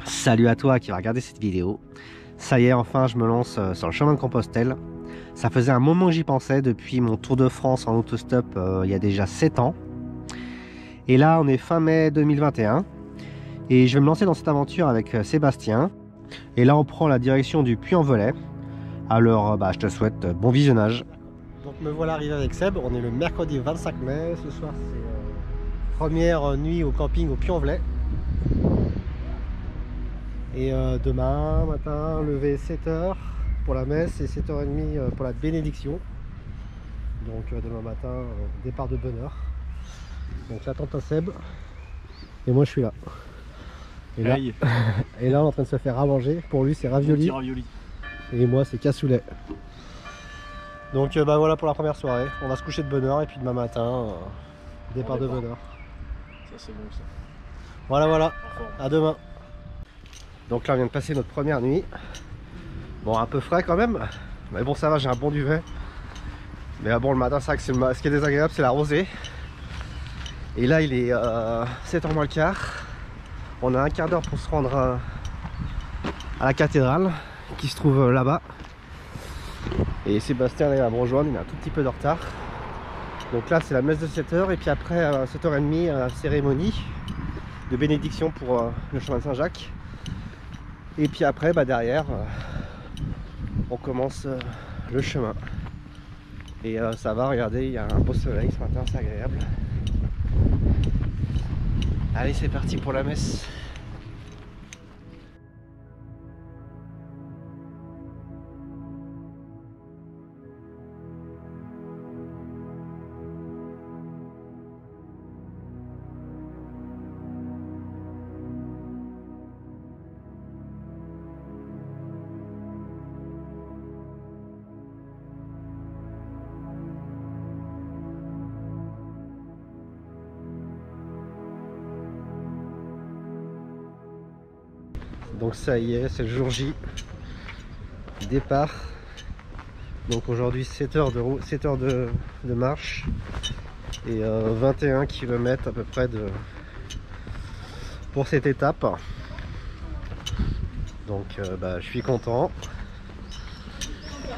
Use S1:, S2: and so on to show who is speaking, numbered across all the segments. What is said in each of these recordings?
S1: Salut à toi qui va regarder cette vidéo. Ça y est, enfin je me lance sur le chemin de Compostelle. Ça faisait un moment que j'y pensais depuis mon Tour de France en autostop il y a déjà 7 ans. Et là on est fin mai 2021 et je vais me lancer dans cette aventure avec Sébastien. Et là on prend la direction du Puy-en-Velay. Alors je te souhaite bon visionnage. Donc me voilà arrivé avec Seb, on est le mercredi 25 mai. Ce soir c'est première nuit au camping au Puy-en-Velay. Et demain matin, lever 7h pour la messe et 7h30 pour la bénédiction. Donc demain matin, départ de bonne heure. Donc là, tante à Seb. Et moi, je suis là. Et là, et là, on est en train de se faire à manger. Pour lui, c'est ravioli. Et moi, c'est cassoulet. Donc voilà pour la première soirée. On va se coucher de bonne heure et puis demain matin, départ de bonne heure.
S2: Ça, c'est bon, ça.
S1: Voilà. À demain. Donc là on vient de passer notre première nuit. Bon, un peu frais quand même, mais bon ça va, j'ai un bon duvet. Mais bon, le matin c'est vrai que ce qui est désagréable c'est la rosée. Et là il est 7h moins le quart. On a un quart d'heure pour se rendre à la cathédrale qui se trouve là-bas. Et Sébastien là, il va me rejoindre, il a un tout petit peu de retard. Donc là c'est la messe de 7h et puis après 7h30 cérémonie de bénédiction pour le chemin de Saint-Jacques. Et puis après, derrière, on commence le chemin. Et ça va, regardez, il y a un beau soleil ce matin, c'est agréable. Allez, c'est parti pour la messe. Donc ça y est, c'est le jour J. Départ. Donc aujourd'hui 7 heures de marche et 21 km à peu près pour cette étape. Donc je suis content.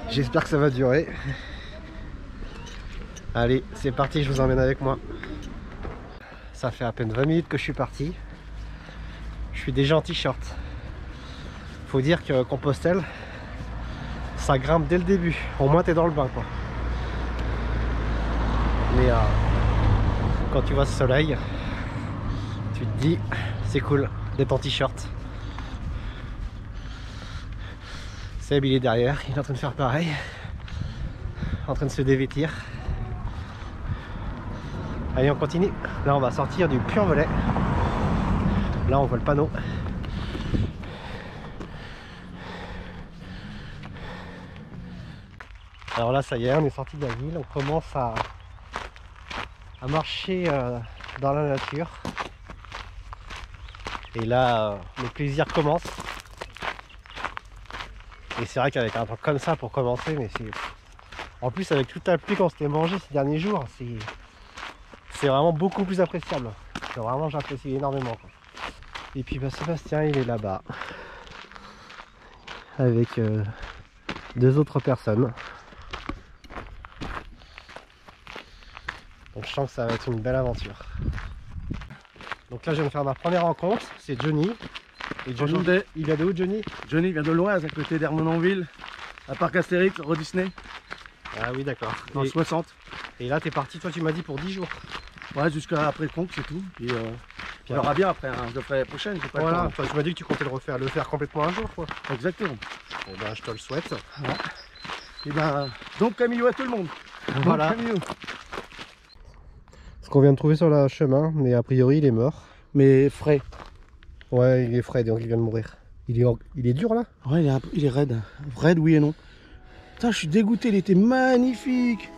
S1: J'espère que ça va durer. Allez, c'est parti, je vous emmène avec moi. Ça fait à peine 20 minutes que je suis parti. Je suis déjà en t-shirt. Faut dire que Compostelle, ça grimpe dès le début. Au moins t'es dans le bain quoi. Mais quand tu vois ce soleil, tu te dis c'est cool d'être en t-shirt. Seb il est derrière, il est en train de faire pareil. En train de se dévêtir. Allez on continue. Là on va sortir du Puy-en-Velay. Là on voit le panneau. Alors là ça y est, on est sorti de la ville, on commence à marcher dans la nature. Et là le plaisir commence. Et c'est vrai qu'avec un temps comme ça pour commencer, mais c'est... En plus avec toute la pluie qu'on s'était mangé ces derniers jours, c'est vraiment beaucoup plus appréciable. Vraiment j'apprécie énormément quoi. Et puis Sébastien il est là-bas. Avec 2 autres personnes. Donc je sens que ça va être une belle aventure. Donc là je viens de faire ma première rencontre, c'est Johnny. Et Johnny, il vient de où Johnny?
S2: Johnny vient de l'Oise, à côté d'Ermenonville, à Parc Astérix, Euro Disney.
S1: Ah oui d'accord.
S2: Dans le 60.
S1: Et là t'es parti, toi tu m'as dit pour 10 jours.
S2: Ouais, jusqu'à après Conques, c'est tout. Puis on verra bien après, hein. Je le ferai la prochaine.
S1: Voilà, toi tu m'as dit que tu comptais le faire complètement un jour quoi.
S2: Exactement.
S1: Et je te le souhaite.
S2: Ouais. Et donc Camillo à tout le monde.
S1: Voilà.
S2: Donc, Camillo.
S1: Ce qu'on vient de trouver sur le chemin, mais a priori il est mort.
S2: Mais frais.
S1: Ouais, il est frais, donc il vient de mourir. Il est dur là?
S2: Ouais, il est raide. Raide, oui et non. Putain, je suis dégoûté, il était magnifique.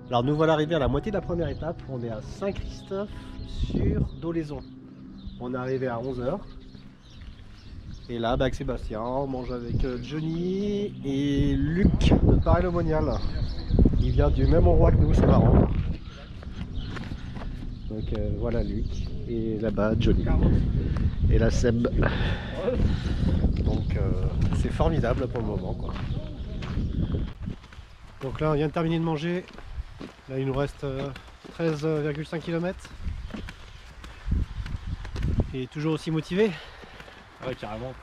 S1: Alors nous voilà arrivés à la moitié de la première étape. On est à Saint-Christophe sur Dolaizon. On est arrivé à 11h. Et là, avec Sébastien, on mange avec Johnny et Luc de Paris-le-Monial. Il vient du même endroit que nous, c'est marrant. Donc voilà Luc, et là-bas Johnny. Et là Seb. Donc c'est formidable pour le moment, quoi. Donc là on vient de terminer de manger. Là il nous reste 13,5 km. Et toujours aussi motivé.
S3: Ouais, carrément.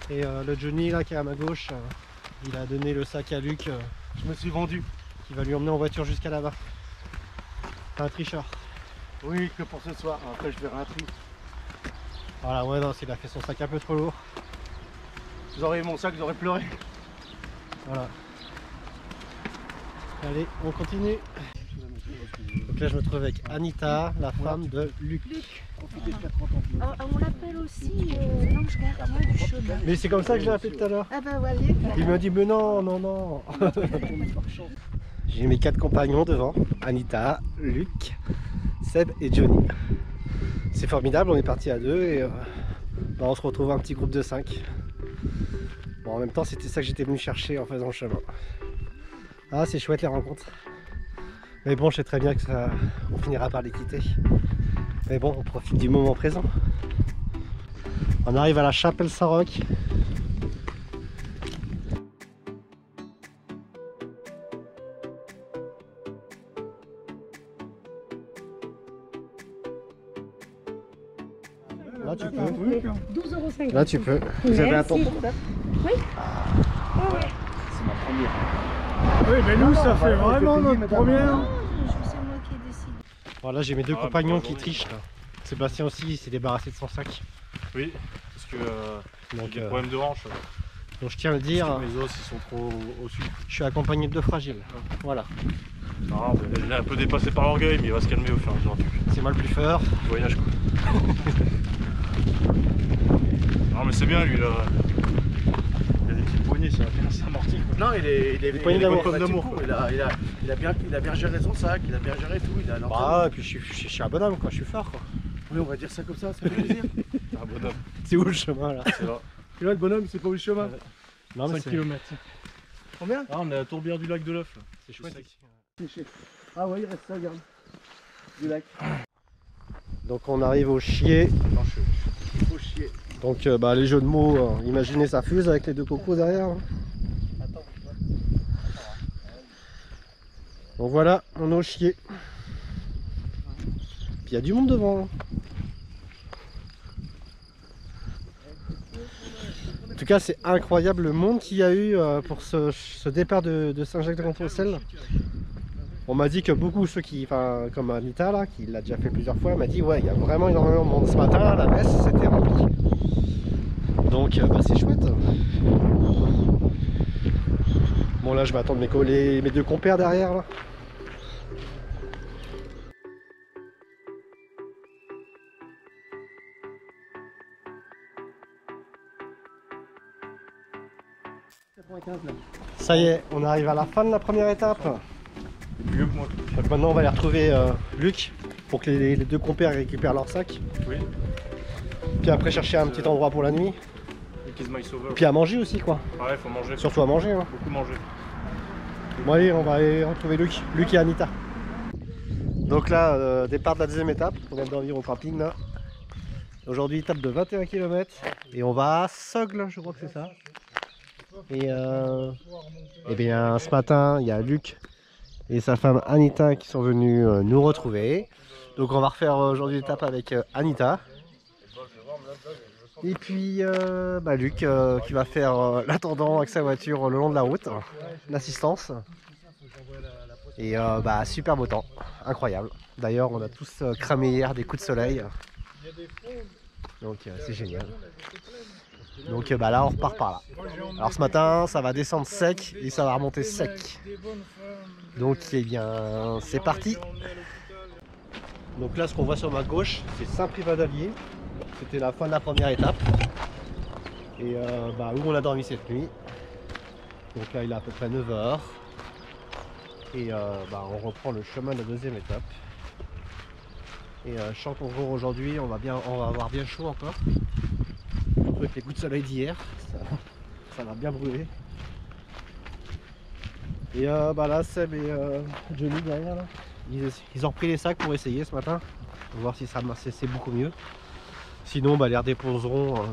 S1: Et le Johnny là qui est à ma gauche, il a donné le sac à Luc.
S2: Je me suis vendu.
S1: Qui va lui emmener en voiture jusqu'à là-bas. Un tricheur.
S2: Oui, que pour ce soir. Après, je verrai un tri.
S1: Voilà, ouais, non, il a fait son sac un peu trop lourd.
S2: Vous auriez mon sac, j'aurais pleuré.
S1: Voilà. Allez, on continue. Donc là, je me trouve avec Anita, la femme de Luc.
S4: On l'appelle aussi l'ange gardien du chemin.
S1: Mais c'est comme ça que je l'ai appelé tout à l'heure.
S4: Ah bah voilà.
S1: Il m'a dit, mais non, non, non. J'ai mes 4 compagnons devant, Anita, Luc, Seb et Johnny. C'est formidable, on est parti à 2 et bah, on se retrouve un petit groupe de 5. Bon, en même temps, c'était ça que j'étais venu chercher en faisant le chemin. Ah, c'est chouette les rencontres. Mais bon, je sais très bien que ça, on finira par les quitter. Mais bon, on profite du moment présent. On arrive à la chapelle Saint-Roch. Là tu peux.
S4: 12,50 €.
S1: Là tu peux. Vous avez un tampon peut-être?
S4: Oui.
S2: C'est ma première.
S3: Oui, mais nous, ça fait vraiment notre première.
S4: C'est moi qui ai décidé.
S1: Bon, là j'ai mes deux
S3: Ah,
S1: compagnons
S3: bonne
S1: qui
S3: journée.
S1: trichent là. Sébastien aussi il s'est débarrassé de son sac.
S3: Oui, parce que
S1: Donc,
S3: j'ai des problèmes de hanche.
S1: donc je tiens à le dire,
S3: Parce que mes os ils sont trop au-dessus.
S1: je suis accompagné de deux fragiles. Voilà.
S3: Non, mais il est un peu dépassé par l'orgueil, mais il va se calmer au fur et à mesure du
S1: C'est moi le plus fort.
S3: voyage. Quoi. Non, mais c'est bien lui là. Il y a des petites poignées, ça amortit.
S2: Non, il est
S1: poignées d'amour.
S2: comme d'amour. Il a bien géré son sac, il a bien géré tout. Il a
S1: Bah et puis je suis un bonhomme quoi, je suis fort quoi.
S2: Oui, on va dire ça comme ça fait plaisir.
S3: C'est un bonhomme.
S1: C'est où le chemin là?
S3: C'est là.
S2: Et là, le bonhomme, c'est pas où le chemin.
S1: Non mais
S3: 5
S1: c'est
S3: km.
S2: Combien?
S3: Ah, on est à la tourbière du lac de l'œuf là.
S1: c'est chouette.
S2: Ah ouais, il reste ça, regarde. Du lac.
S1: Donc on arrive au chier.
S3: Non,
S2: Faut chier.
S1: Donc bah, les jeux de mots, imaginez ça fuse avec les deux cocos derrière. Hein. Donc voilà, on est au chier. Puis il y a du monde devant. Hein. En tout cas c'est incroyable le monde qu'il y a eu pour ce départ de Saint-Jacques-de-Compostelle. On m'a dit que beaucoup, ceux qui, enfin comme Anita là, qui l'a déjà fait plusieurs fois, m'a dit ouais il y a vraiment énormément de monde ce matin, à la messe c'était rempli. Donc bah, c'est chouette. Bon là je vais attendre mes deux compères derrière là. Ça y est, on arrive à la fin de la première étape.
S3: mieux que moi.
S1: Donc maintenant on va aller retrouver Luc pour que les deux compères récupèrent leur sac.
S3: Oui.
S1: Puis après chercher un petit endroit pour la nuit.
S3: Luc is my sauveur.
S1: Puis à manger aussi quoi.
S3: Ouais, faut manger.
S1: Surtout à manger. Hein.
S3: Beaucoup manger.
S1: Bon allez, on va aller retrouver Luc et Anita. Donc là, départ de la deuxième étape. On vient de dormir au camping là. Aujourd'hui étape de 21 km. Et on va à Sogle, je crois que c'est ça. Et bien ce matin, il y a Luc et sa femme Anita qui sont venus nous retrouver. Donc on va refaire aujourd'hui l'étape avec Anita. Et puis Luc qui va faire l'attendant avec sa voiture le long de la route, l'assistance. Et super beau temps, incroyable. D'ailleurs on a tous cramé hier des coups de soleil. Donc c'est génial. Donc là on repart par là. Alors ce matin ça va descendre sec et ça va remonter sec. Donc eh bien c'est parti. Donc là ce qu'on voit sur ma gauche c'est Saint-Privat-d'Allier. C'était la fin de la première étape. Et où on a dormi cette nuit. Donc là il est à peu près 9 h. Et on reprend le chemin de la deuxième étape. Et je sens qu'en gros aujourd'hui on va avoir bien chaud encore. surtout avec les coups de soleil d'hier, ça va bien brûler. Et bah là Seb et Johnny derrière là, ils ont repris les sacs pour essayer ce matin, pour voir si ça c'est beaucoup mieux. Sinon bah les redéposeront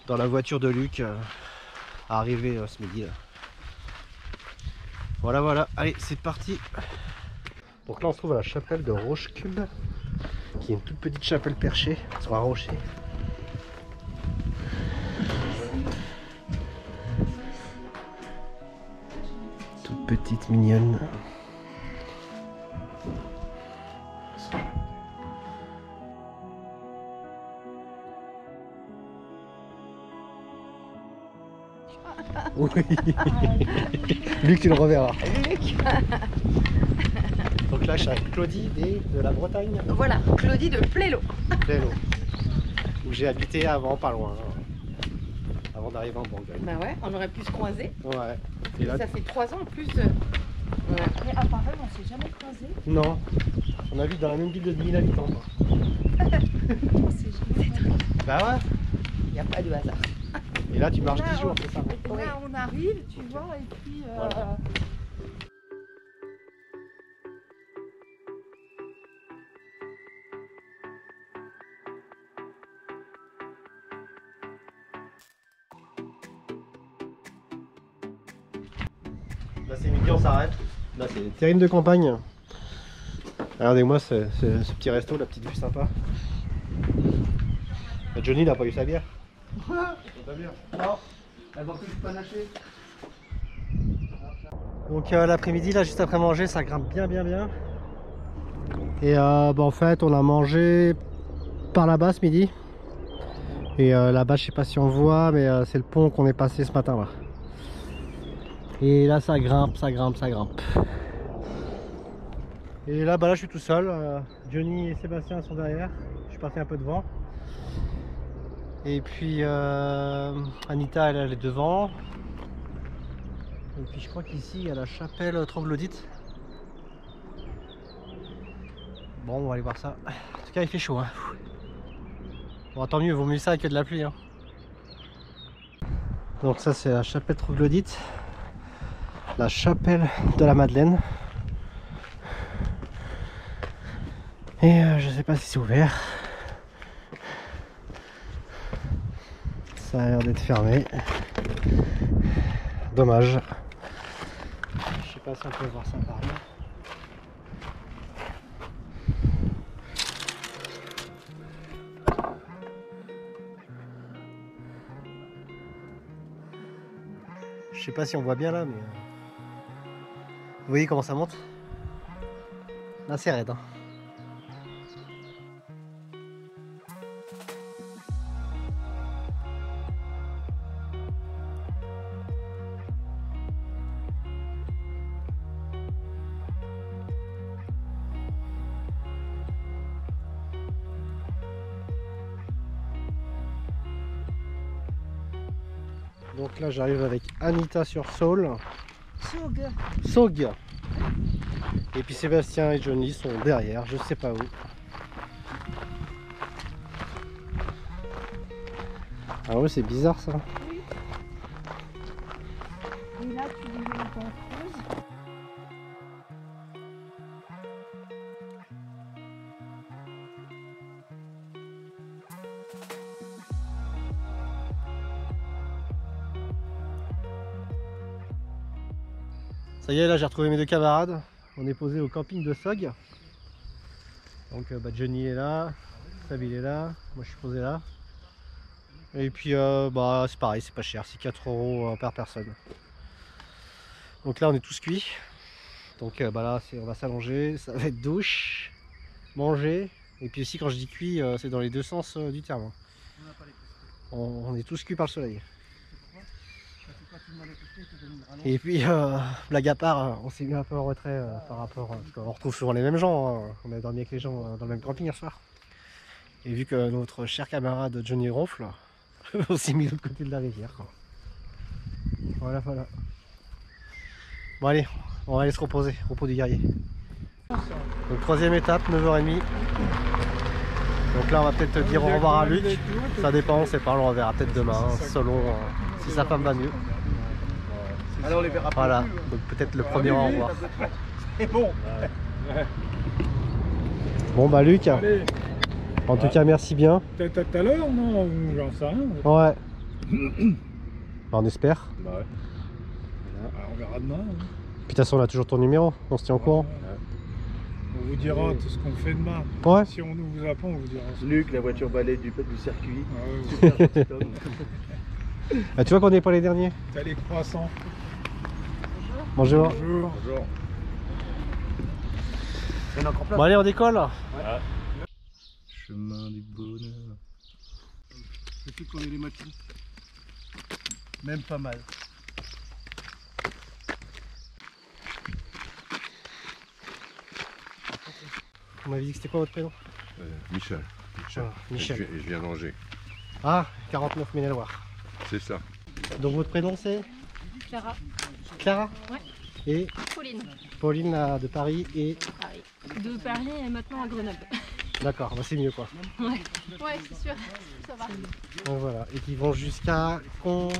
S1: dans la voiture de Luc à arriver ce midi là. Voilà, allez c'est parti. Donc là on se trouve à la chapelle de Rochecube, qui est une toute petite chapelle perchée sur un rocher. Toute petite, mignonne. Oui. Luc, tu le reverras.
S4: Luc.
S1: Donc là, je suis avec Claudie de la Bretagne.
S4: Voilà, Claudie de Plélo.
S1: Plélo. Où j'ai habité avant, pas loin. Avant d'arriver en Bourgogne.
S4: Bah ouais, on aurait pu se croiser.
S1: Ouais. Et là,
S4: Ça fait 3 ans en plus. Mais apparemment, on s'est jamais croisés.
S1: non. On habite dans la même ville de 10 000 habitants. Quoi.
S4: On s'est jamais croisés.
S1: Bah ouais.
S4: Il n'y a pas de hasard.
S1: Et là, tu marches
S4: Là,
S1: 10 jours, c'est ça?
S4: Là, on arrive, tu vois, et puis...
S1: Voilà. Là c'est midi, on s'arrête. Là c'est des terrines de campagne. Regardez-moi ce petit resto, la petite vue sympa. Johnny il a pas eu sa bière.
S2: Quoi? Pas bien. Non, elle va plus panacher.
S1: Donc l'après-midi là juste après manger ça grimpe bien. Et bah, en fait on a mangé par là-bas ce midi. Et là-bas je sais pas si on voit mais c'est le pont qu'on est passé ce matin là. Et là ça grimpe. Et là bah là je suis tout seul. Johnny et Sébastien sont derrière. Je suis parti un peu devant. Et puis Anita elle est devant. Et puis je crois qu'ici il y a la chapelle troglodyte. Bon on va aller voir ça. En tout cas il fait chaud hein. Bon tant mieux, vaut mieux ça que de la pluie hein. Donc ça c'est la chapelle troglodyte. La chapelle de la Madeleine. Et je sais pas si c'est ouvert. Ça a l'air d'être fermé. Dommage. Je sais pas si on peut voir ça par là. Je sais pas si on voit bien là, mais vous voyez comment ça monte? Là c'est raide hein. Donc là j'arrive avec Anita sur Saul. Saug. Et puis Sébastien et Johnny sont derrière, je sais pas où. Ah ouais c'est bizarre ça.
S4: Oui. Et là, tu les mets en creuse.
S1: Ça y est, là j'ai retrouvé mes deux camarades. On est posé au camping de Sog. Donc bah, Johnny est là, Sab il est là, moi je suis posé là. Et puis bah, c'est pareil, c'est pas cher, c'est 4 € par personne. Donc là on est tous cuits. Donc bah, là on va s'allonger, ça va être douche, manger. Et puis aussi quand je dis cuit, c'est dans les deux sens du terme. On est tous cuits par le soleil. Et puis blague à part, on s'est mis un peu en retrait par rapport, parce qu'on retrouve souvent les mêmes gens, hein. On a dormi avec les gens dans le même camping hier soir. Et vu que notre cher camarade Johnny ronfle, on s'est mis de l'autre côté de la rivière quoi. Voilà. Bon allez, on va aller se reposer, repos du guerrier. Donc troisième étape, 9h30. Donc là on va peut-être dire au revoir à Luc. Ça dépend, on sait pas, on le reverra peut-être demain, selon si sa femme va mieux.
S2: Alors on les verra pas.
S1: Voilà, donc peut-être le premier au revoir.
S2: C'est bon.
S1: Bon bah Luc,
S3: Allez,
S1: en tout cas merci bien.
S3: peut-être à tout à l'heure, non? Ou j'en sais rien.
S1: Ouais. On espère.
S3: Bah ouais. Alors, on verra demain. Hein.
S1: Puis de toute façon on a toujours ton numéro, on se tient au courant.
S3: On vous dira tout ce qu'on fait demain.
S1: Ouais.
S3: Si on ne vous a pas, on vous dira.
S2: Luc, la voiture balai du circuit.
S3: Ah ouais, ouais.
S2: Super petit homme.
S1: Ah, tu vois qu'on n'est pas les derniers.
S3: T'as les croissants.
S1: Bonjour.
S3: Bonjour. Bonjour.
S2: Il y en a encore plein.
S1: Bon allez on décolle.
S3: Chemin du bonheur.
S2: C'est tout qu'on est les matins. Même pas mal.
S1: On m'avait dit que c'était quoi votre prénom?
S5: Michel. Michel.
S1: Ah, Michel.
S5: Et je viens d'Angers.
S1: Ah, 49 Maine-et-Loire.
S5: C'est ça.
S1: Donc votre prénom c'est
S6: Clara,
S1: Clara?
S6: Ouais.
S1: Et
S6: Pauline,
S1: Pauline là, de Paris et...
S6: Paris. De Paris et maintenant à Grenoble.
S1: D'accord, bah c'est mieux quoi.
S6: Ouais, c'est sûr, ça va.
S1: Donc voilà, et qui vont jusqu'à
S6: Conque.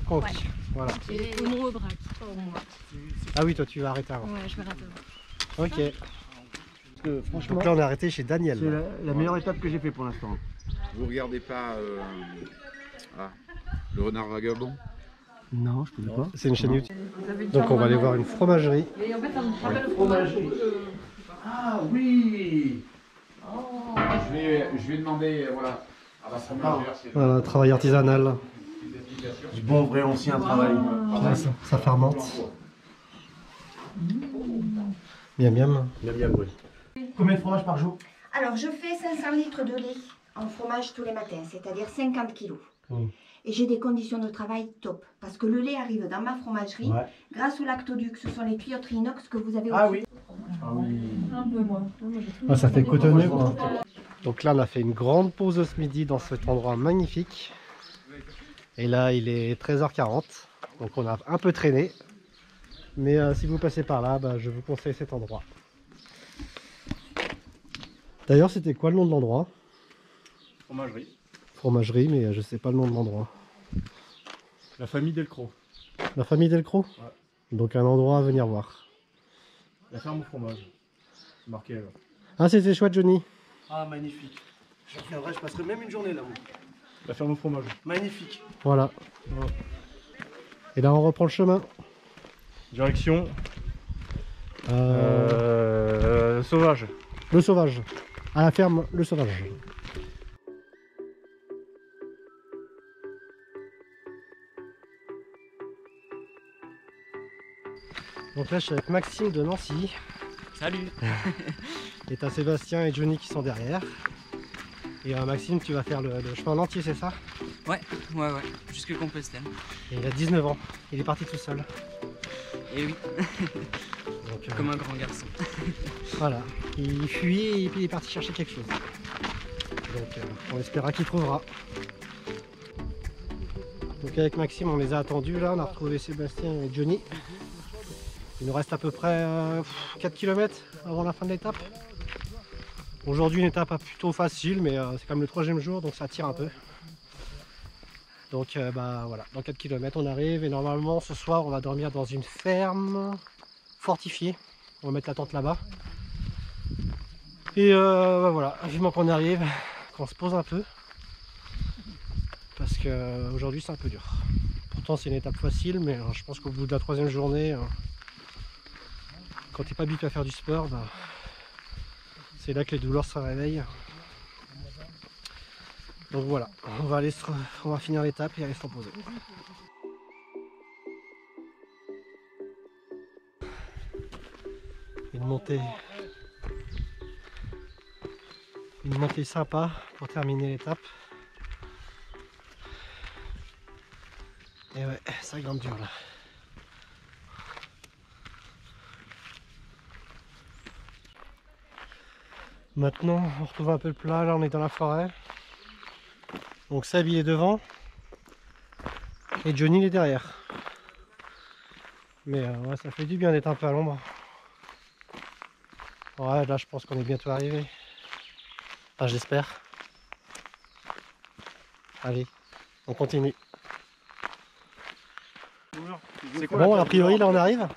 S1: Conque.
S6: Ouais.
S1: Voilà.
S6: Et au nom au braque.
S1: Ah oui, toi tu vas arrêter avant.
S6: Ouais, je vais rater.
S1: Ok.
S2: Parce que franchement,
S1: Donc là on est arrêté chez Daniel.
S2: c'est la meilleure étape que j'ai fait pour l'instant.
S5: Vous regardez pas le renard vagabond?
S2: Non, je connais pas.
S1: C'est une chaîne YouTube. Donc on va aller voir une fromagerie.
S2: Fromagerie. Ah oui.
S5: Je vais demander à la fromagère.
S1: Voilà, travail artisanal.
S2: Du bon vrai ancien travail.
S1: Là, ça fermente. Miam miam.
S2: Miam miam, oui. Combien de fromage par jour?
S4: Alors, je fais 500 litres de lait en fromage tous les matins, c'est-à-dire 50 kilos. Et j'ai des conditions de travail top. Parce que le lait arrive dans ma fromagerie grâce au lactoduc. Ce sont les tuyauteries inox que vous avez au-dessus.
S2: Ah oui. Ah oui.
S6: Un peu moins.
S1: Ah, ça fait cotonneux quoi. Donc là on a fait une grande pause ce midi dans cet endroit magnifique. Et là il est 13h40. Donc on a un peu traîné. Mais si vous passez par là, bah, je vous conseille cet endroit. D'ailleurs c'était quoi le nom de l'endroit?
S3: Fromagerie.
S1: Fromagerie, mais je sais pas le nom de l'endroit.
S3: La famille Delcros.
S1: La famille Delcros?
S3: Ouais.
S1: Donc un endroit à venir voir.
S3: La ferme au fromage. C'est marqué là.
S1: Ah c'était chouette Johnny.
S2: Ah magnifique. Je reviendrai, je passerai même une journée là. Moi.
S3: La ferme au fromage.
S2: Magnifique.
S1: Voilà. Et là on reprend le chemin.
S3: Direction
S1: Euh...
S3: Sauvage.
S1: Le Sauvage. À la ferme Le Sauvage. Donc là je suis avec Maxime de Nancy.
S7: Salut.
S1: Et t'as Sébastien et Johnny qui sont derrière. Et Maxime tu vas faire le chemin en entier, c'est ça?
S7: Ouais, jusque Compostelle.
S1: Et il a 19 ans. Il est parti tout seul.
S7: Et oui,
S1: Donc,
S7: comme un grand garçon.
S1: voilà. Il fuit et puis il est parti chercher quelque chose. Donc on espéra qu'il trouvera. Donc avec Maxime on les a attendus là, on a retrouvé Sébastien et Johnny. Il nous reste à peu près 4 km avant la fin de l'étape. Aujourd'hui une étape plutôt facile mais c'est quand même le 3e jour donc ça tire un peu. Donc bah voilà, dans 4 km on arrive et normalement ce soir on va dormir dans une ferme fortifiée. On va mettre la tente là-bas. Et bah voilà, vivement qu'on arrive, qu'on se pose un peu. Parce que aujourd'hui c'est un peu dur. Pourtant c'est une étape facile mais je pense qu'au bout de la 3e journée, quand t'es pas habitué à faire du sport, bah, c'est là que les douleurs se réveillent. Donc voilà, on va finir l'étape et aller se reposer. Une montée sympa pour terminer l'étape. Et ouais, ça grimpe dur là. Maintenant, on retrouve un peu le plat. Là, on est dans la forêt. Donc Seb il est devant et Johnny il est derrière. Mais ouais, ça fait du bien d'être un peu à l'ombre. Ouais, là je pense qu'on est bientôt arrivé. Enfin, j'espère. Allez, on continue. Bon, a priori, là, on arrive.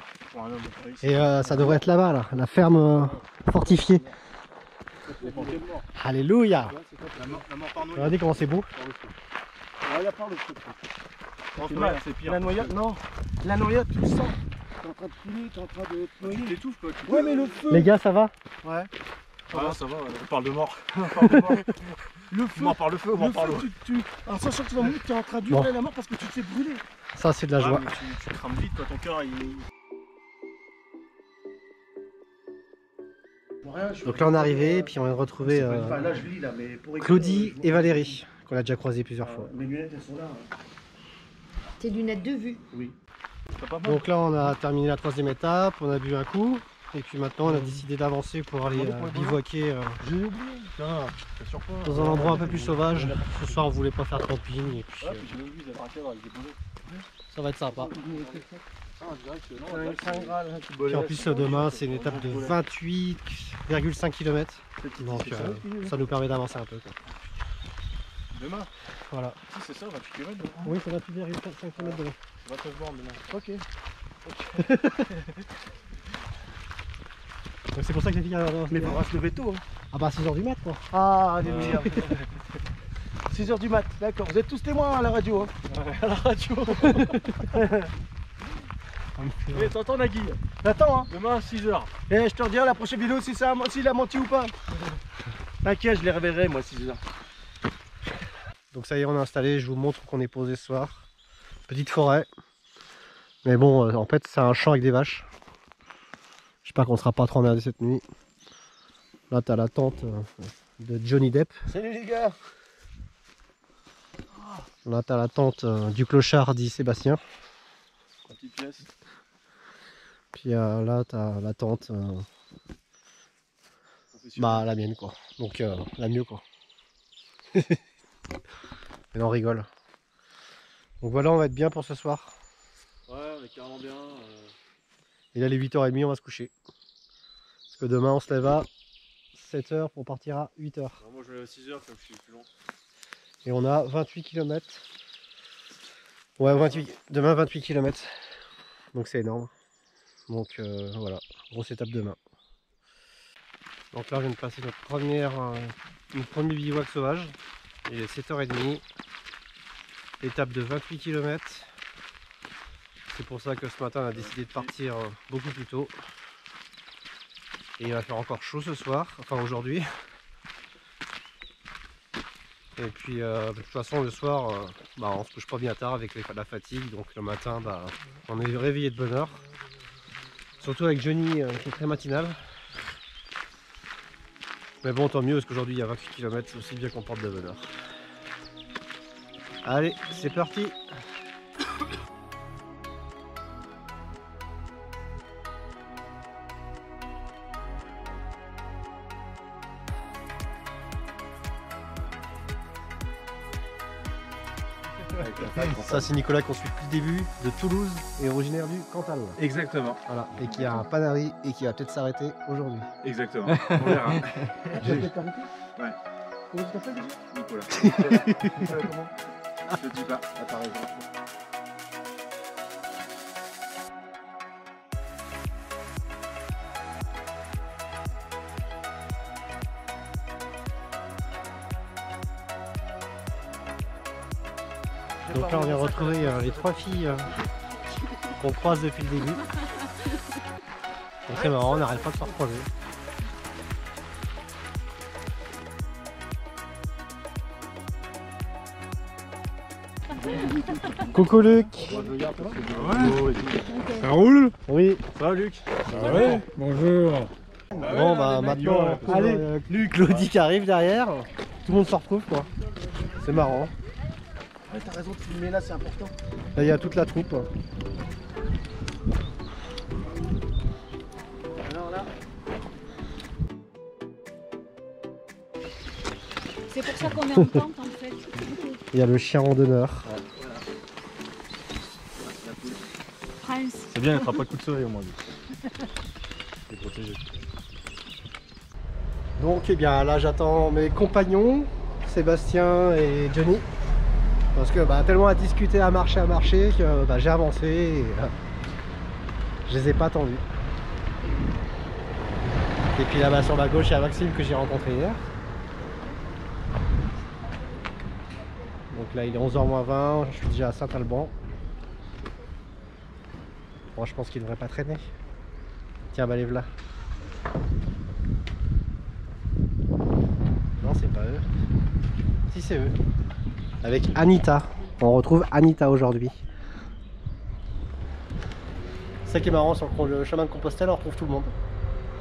S1: Et ça devrait être là-bas, là, la ferme fortifiée. Alléluia. Regardez comment c'est beau.
S3: C'est pire.
S2: La noyade, non. La noyade, tu le sens. T'es en train de couler, t'es en train de te noyer.
S3: Tu t'étouffes quoi.
S2: Ouais, mais le feu.
S1: Les gars, ça va?
S2: Ouais.
S3: Ah, ça va, on parle de mort.
S2: Le feu.
S3: On m'en parle de feu, on m'en parle.
S2: En sachant que tu vas mourir, t'es en train d'hurler la mort parce que tu te fais brûler.
S1: Ça, c'est de la joie.
S3: Mais tu crames vite, toi, ton cœur il.
S1: Donc là, on est arrivé, puis on vient de retrouver
S2: Là, je lis là, mais pour
S1: Claudie et Valérie, qu'on a déjà croisés plusieurs fois.
S2: Mes lunettes, elles sont là.
S4: Tes lunettes de vue.
S2: Oui.
S1: Donc là, on a terminé la 3e étape, on a bu un coup, et puis maintenant, on a décidé d'avancer pour aller bivouaquer
S3: J'ai oublié. Putain, c'est surpris.
S1: dans un endroit un peu plus sauvage. Ce soir, on voulait pas faire de camping, et puis
S3: J'ai oublié d'être à avec des bonhommes.
S1: ça va être sympa.
S3: C'est
S1: Puis en plus, demain, c'est une étape de 28,5 km, donc ça nous permet d'avancer un peu, quoi.
S3: Demain.
S1: Voilà.
S3: Si, c'est ça, 28 km demain.
S1: Oui, c'est 28,5 km demain.
S3: 29 bornes demain.
S1: Ok. Donc c'est pour ça que les filles...
S2: Mais il faudra se lever tôt. Hein.
S1: Ah bah 6h du mat, quoi.
S2: Ah, alléluia. 6h du mat, d'accord. Vous êtes tous témoins à la radio. Hein.
S3: À la radio. Et t'entends Nagui?
S2: Attends, hein.
S3: Demain à 6h.
S2: Et je te redirai la prochaine vidéo si s'il a menti ou pas. T'inquiète, je les révélerai moi 6h.
S1: Donc ça y est, on est installé, je vous montre qu'on est posé ce soir. Petite forêt. Mais bon, en fait, c'est un champ avec des vaches. J'espère qu'on ne sera pas trop emmerdé cette nuit. Là, t'as la tente de Johnny Depp.
S2: Salut les gars.
S1: Là, t'as la tente du clochard dit Sébastien.
S3: La petite pièce.
S1: Puis là, t'as la tente, bah la mienne, quoi. Donc la mieux, quoi. Mais on rigole. Donc voilà, on va être bien pour ce soir.
S3: Ouais, on est carrément bien.
S1: Et là, les 8h30, on va se coucher. Parce que demain, on se lève à 7h pour partir à 8h.
S3: Alors moi, je vais à 6h comme je suis plus long.
S1: Et on a 28 km. Ouais, 28. Demain, 28 km. Donc c'est énorme. Donc voilà, grosse étape demain. Donc là, on vient de passer notre premier bivouac sauvage. Il est 7h30. Étape de 28 km. C'est pour ça que ce matin, on a décidé de partir beaucoup plus tôt. Et il va faire encore chaud ce soir, enfin aujourd'hui. Et puis de toute façon, le soir, on se couche pas bien tard avec la fatigue. Donc le matin, on est réveillé de bonne heure. Surtout avec Johnny qui est très matinal. Mais bon, tant mieux parce qu'aujourd'hui il y a 28 km, c'est aussi bien qu'on porte de bonne heure. Allez, c'est parti! Ça c'est Nicolas qu'on suit depuis le début, de Toulouse et originaire du Cantal.
S3: Exactement.
S1: Voilà, et qui a un Panari et qui va peut-être s'arrêter aujourd'hui.
S3: Exactement. On verra.
S2: Ouais.
S3: Comment tu t'appelles déjà Nicolas. Comment? Je te dis pas. Ah, t'as raison.
S1: Donc là on vient retrouver les 3 filles qu'on croise depuis le début. Donc c'est marrant, on n'arrête pas de se recroiser. Coucou Luc.
S3: Ça roule?
S1: Oui.
S3: Ça va Luc?
S5: Ah ouais, bonjour.
S1: Bon bah maintenant, allez, Luc, Claudie qui arrive derrière. Tout le monde se retrouve quoi. C'est marrant.
S2: Ouais, t'as raison de filmer là, c'est important.
S1: Là il y a toute la troupe.
S2: Alors là.
S6: C'est pour ça qu'on est en tente en fait.
S1: Il y a le chien randonneur.
S6: Prince.
S3: C'est bien, il ne fera pas de coup de soleil au moins. Il est protégé.
S1: Donc eh bien là j'attends mes compagnons, Sébastien et Johnny. Parce que tellement à discuter, à marcher que j'ai avancé et je les ai pas attendus. Et puis là-bas sur ma gauche il y a Maxime que j'ai rencontré hier. Donc là il est 11h-20, je suis déjà à Saint-Alban. Bon, je pense qu'il devrait pas traîner. Tiens, les voilà. Non, c'est pas eux. Si, c'est eux. Avec Anita. On retrouve Anita aujourd'hui. C'est ça qui est marrant sur le chemin de Compostelle, on retrouve tout le monde.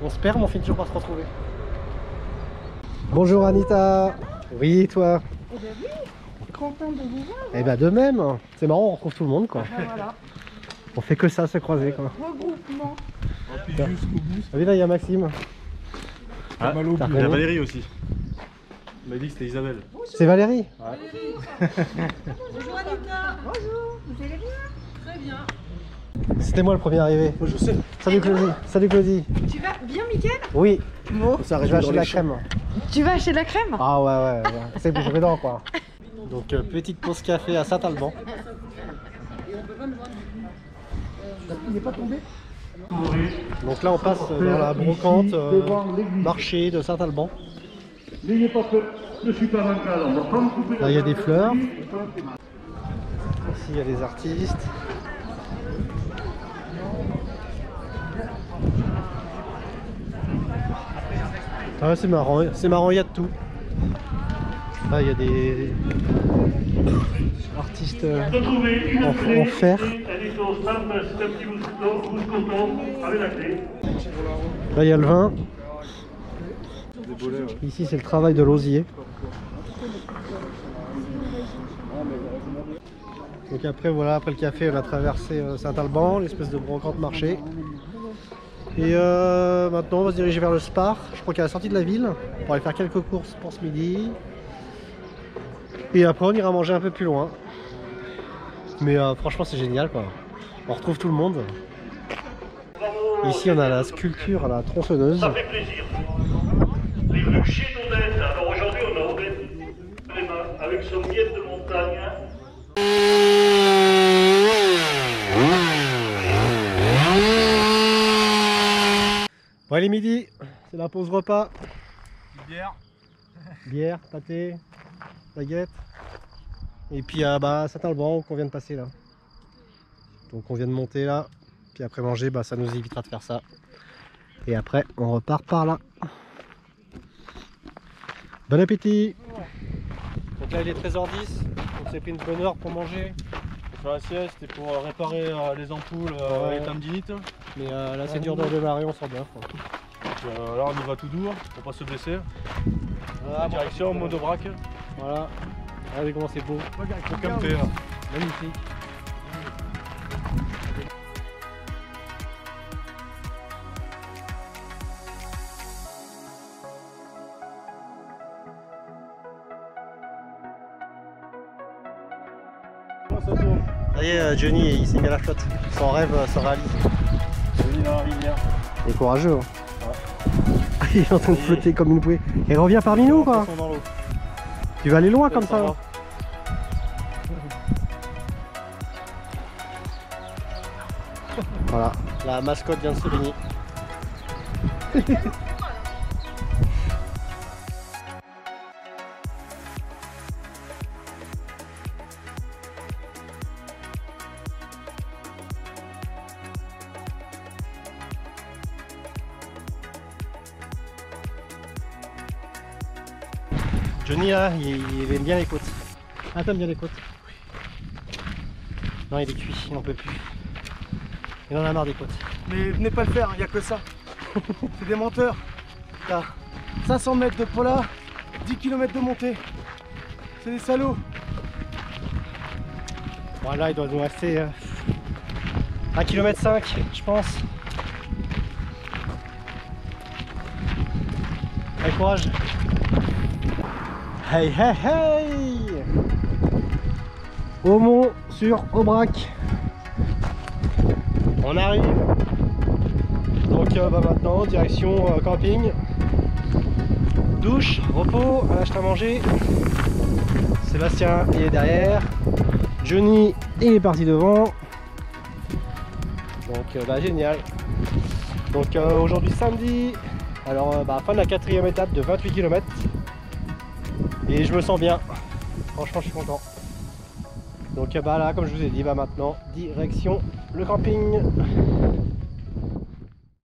S1: On se perd mais on finit toujours par se retrouver. Bonjour Anita. Oui, toi?
S8: Eh bien oui, content de vous voir.
S1: Eh ben de même. C'est marrant, on retrouve tout le monde quoi.
S8: Voilà.
S1: On fait que ça, se croiser quoi.
S8: Regroupement.
S5: Jusqu'au bout.
S1: Ah oui, là il y a Maxime.
S3: Ah,
S5: mal au
S3: il y
S1: bout.
S3: a Valérie aussi. Il m'a dit que c'était Isabelle.
S1: C'est Valérie.
S8: Bonjour Anita. Bonjour, vous allez bien? Très bien.
S1: C'était moi le premier arrivé.
S2: Moi, je sais.
S1: Salut Claudie. Salut Claudie.
S8: Tu vas bien, Mickaël?
S1: Oui.
S8: Bon.
S1: Ça je vais acheter de la crème.
S8: Tu vas acheter de la crème?
S1: Ah ouais. C'est plus prudent quoi. Donc petite pause café à Saint-Alban.
S2: Il n'est pas tombé.
S1: Donc là on passe dans la brocante marché de Saint-Alban.
S9: N'ayez pas peur, je suis pas bancal, on va pas me couper.
S1: Là il y a des fleurs. Ici il y a des artistes. Ah ouais, c'est marrant, il y a de tout. Là il y a des artistes en fer.
S9: Elle est au stand, c'est un petit mousqueton avec la clé.
S1: Là il y a le vin. Ici c'est le travail de l'osier. Donc après voilà, après le café on a traversé Saint-Alban, l'espèce de brocante marché. Et maintenant on va se diriger vers le Spar, je crois qu'à la sortie de la ville, pour aller faire quelques courses pour ce midi. Et après on ira manger un peu plus loin. Mais franchement c'est génial quoi, on retrouve tout le monde. Ici on a la sculpture à la tronçonneuse.
S9: Ça fait plaisir. Les ruchers d'Odette. Alors aujourd'hui on a Odette avec son miel de montagne.
S1: Bon allez midi, c'est la pause repas.
S3: Bière.
S1: Bière, pâté, baguette. Et puis Saint-Alban qu'on vient de passer là. Donc on vient de monter là. Puis après manger, ça nous évitera de faire ça. Et après on repart par là. Bon appétit. Donc là il est 13h10. On s'est pris une bonne heure pour manger.
S3: Pour faire la sieste et pour réparer les ampoules et tendinite.
S1: Mais là c'est dur de redémarrer, on sent bien. Quoi.
S3: Donc, là on y va tout doux pour pas se blesser.
S1: Voilà,
S3: Direction monobraque.
S1: Voilà. Regardez comment c'est beau.
S3: Aucun fait.
S1: Magnifique. Ça y est, Johnny il s'est mis à la flotte. Son rêve se réalise.
S3: Johnny dans la rivière.
S1: Il est courageux. Hein. Ouais. Il est en train de flotter comme une bouée. Il revient parmi nous quoi.
S3: Dans l'eau.
S1: Tu vas aller loin comme ça. Voilà, la mascotte vient de se baigner. Johnny là, il aime bien les côtes. Ah t'aimes bien les côtes? Non il est cuit, il n'en peut plus. Il en a marre des côtes.
S2: Mais venez pas le faire, il n'y a que ça. C'est des menteurs. T'as 500 mètres de pola, 10 km de montée. C'est des salauds.
S1: Bon là il doit nous rester 1,5 km je pense. Allez courage. Hey hey hey. Aumont sur Aubrac. On arrive. Donc maintenant direction camping. Douche, repos, on a acheté à manger. Sébastien il est derrière. Johnny il est parti devant. Donc bah, génial. Donc aujourd'hui samedi. Alors fin de la 4e étape de 28 km. Et je me sens bien. Franchement je suis content. Donc bah là comme je vous ai dit, bah maintenant direction le camping.